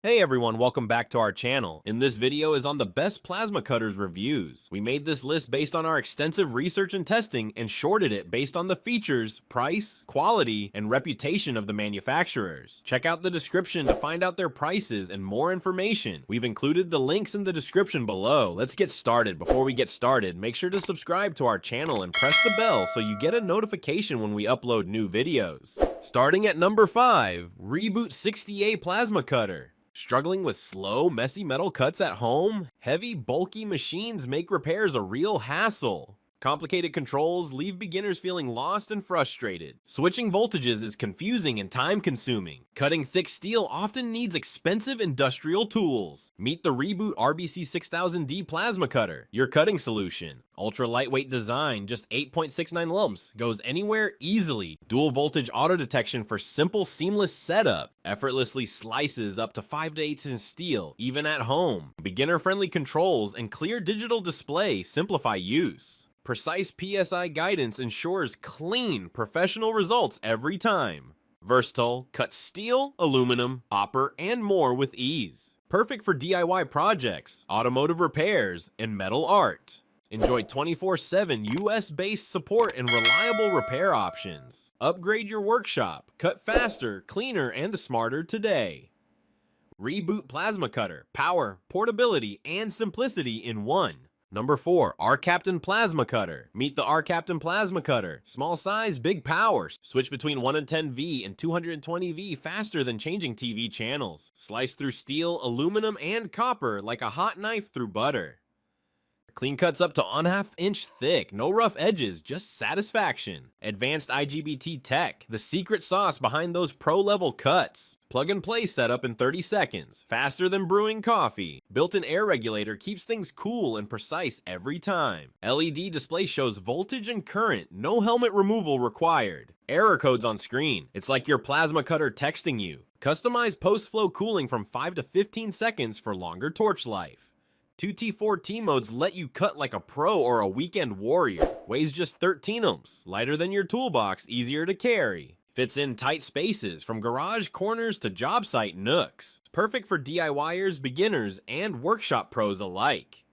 Hey everyone, welcome back to our channel. In this video is on the best plasma cutters reviews. We made this list based on our extensive research and testing and shorted it based on the features, price, quality, and reputation of the manufacturers. Check out the description to find out their prices and more information. We've included the links in the description below. Let's get started. Before we get started, make sure to subscribe to our channel and press the bell so you get a notification when we upload new videos. Starting at number 5, Reboot 60A Plasma Cutter. Struggling with slow, messy metal cuts at home? Heavy, bulky machines make repairs a real hassle. Complicated controls leave beginners feeling lost and frustrated. Switching voltages is confusing and time-consuming. Cutting thick steel often needs expensive industrial tools. Meet the Reboot RBC6000D Plasma Cutter, your cutting solution. Ultra lightweight design, just 8.69 lumps, goes anywhere easily. Dual voltage auto detection for simple, seamless setup. Effortlessly slices up to 5 to 8 inch steel, even at home. Beginner-friendly controls and clear digital display simplify use. Precise PSI guidance ensures clean, professional results every time. Versatile, cuts steel, aluminum, copper, and more with ease. Perfect for DIY projects, automotive repairs, and metal art. Enjoy 24/7 US-based support and reliable repair options. Upgrade your workshop. Cut faster, cleaner, and smarter today. Reboot Plasma Cutter. Power, portability, and simplicity in one. Number 4, ARCCAPTAIN Plasma Cutter. Meet the ARCCAPTAIN Plasma Cutter. Small size, big power. Switch between 110V and 220V faster than changing TV channels. Slice through steel, aluminum, and copper like a hot knife through butter. Clean cuts up to 1/2 inch thick, no rough edges, just satisfaction. Advanced IGBT tech, the secret sauce behind those pro-level cuts. Plug and play setup in 30 seconds, faster than brewing coffee. Built-in air regulator keeps things cool and precise every time. LED display shows voltage and current, no helmet removal required. Error codes on screen, it's like your plasma cutter texting you. Customize post-flow cooling from 5 to 15 seconds for longer torch life. 2T4T modes let you cut like a pro or a weekend warrior. Weighs just 13 ohms, lighter than your toolbox, easier to carry. Fits in tight spaces, from garage corners to job site nooks. It's perfect for DIYers, beginners, and workshop pros alike.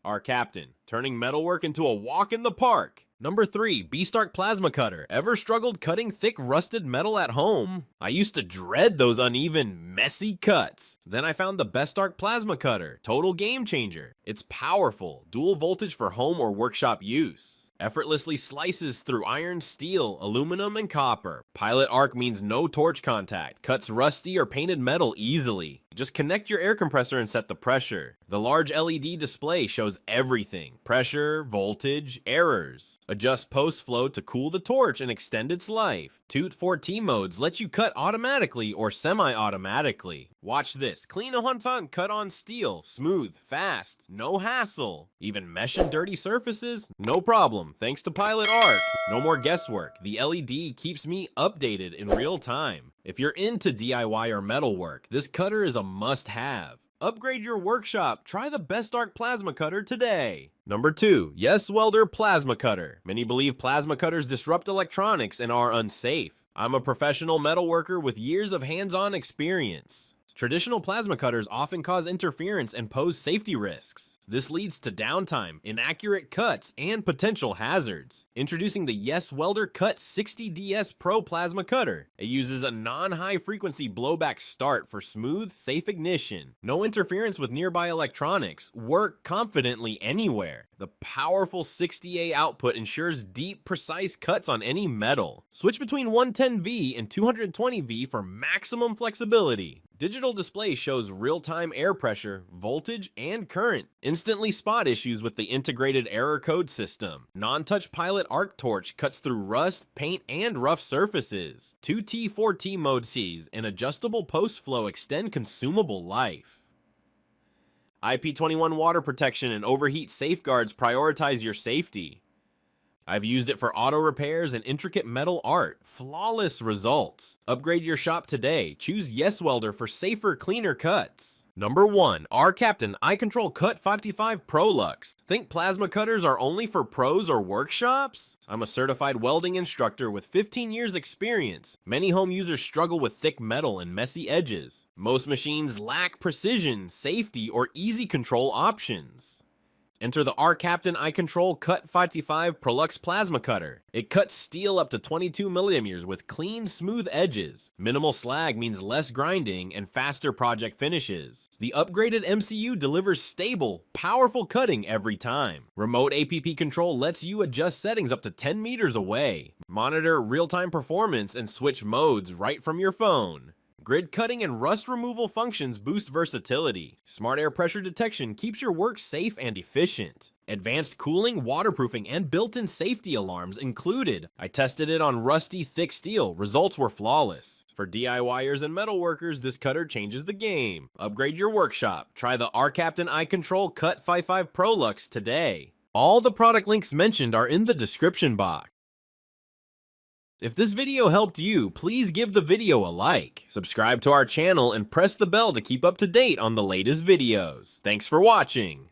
ARCCAPTAIN, turning metalwork into a walk in the park. Number 3, bestarc Plasma Cutter. Ever struggled cutting thick rusted metal at home? I used to dread those uneven, messy cuts. Then I found the bestarc Plasma Cutter. Total game changer. It's powerful, dual voltage for home or workshop use. Effortlessly slices through iron, steel, aluminum, and copper. Pilot arc means no torch contact. Cuts rusty or painted metal easily. Just connect your air compressor and set the pressure. The large LED display shows everything. Pressure, voltage, errors. Adjust post flow to cool the torch and extend its life. 2T4T modes let you cut automatically or semi-automatically. Watch this. Clean a hunt cut on steel. Smooth, fast, no hassle. Even mesh and dirty surfaces? No problem, thanks to Pilot Arc. No more guesswork. The LED keeps me updated in real time. If you're into DIY or metalwork, this cutter is a must-have. Upgrade your workshop. Try the bestarc Plasma Cutter today. Number 2, YESWELDER Plasma Cutter. Many believe plasma cutters disrupt electronics and are unsafe. I'm a professional metalworker with years of hands-on experience. Traditional plasma cutters often cause interference and pose safety risks. This leads to downtime, inaccurate cuts, and potential hazards. Introducing the YESWELDER CUT55 Pro Plasma Cutter. It uses a non-high frequency blowback start for smooth, safe ignition. No interference with nearby electronics. Work confidently anywhere. The powerful 60A output ensures deep, precise cuts on any metal. Switch between 110V and 220V for maximum flexibility. Digital display shows real-time air pressure, voltage, and current. Instantly spot issues with the integrated error code system. Non-touch Pilot Arc Torch cuts through rust, paint, and rough surfaces. 2T4T mode sees and adjustable post-flow extend consumable life. IP21 water protection and overheat safeguards prioritize your safety. I've used it for auto repairs and intricate metal art. Flawless results. Upgrade your shop today. Choose YESWELDER for safer, cleaner cuts. Number 1. ARCCAPTAIN iControl CUT55 Prolux. Think plasma cutters are only for pros or workshops? I'm a certified welding instructor with 15 years experience. Many home users struggle with thick metal and messy edges. Most machines lack precision, safety, or easy control options. Enter the ARCCAPTAIN iControl CUT55 Prolux plasma cutter. It cuts steel up to 22mm with clean, smooth edges. Minimal slag means less grinding and faster project finishes. The upgraded MCU delivers stable, powerful cutting every time. Remote APP control lets you adjust settings up to 10 meters away. Monitor real-time performance and switch modes right from your phone. Grid cutting and rust removal functions boost versatility. Smart air pressure detection keeps your work safe and efficient. Advanced cooling, waterproofing, and built-in safety alarms included. I tested it on rusty, thick steel. Results were flawless. For DIYers and metalworkers, this cutter changes the game. Upgrade your workshop. Try the ARCCAPTAIN iControl CUT55 Prolux today. All the product links mentioned are in the description box. If this video helped you, please give the video a like, subscribe to our channel, and press the bell to keep up to date on the latest videos. Thanks for watching.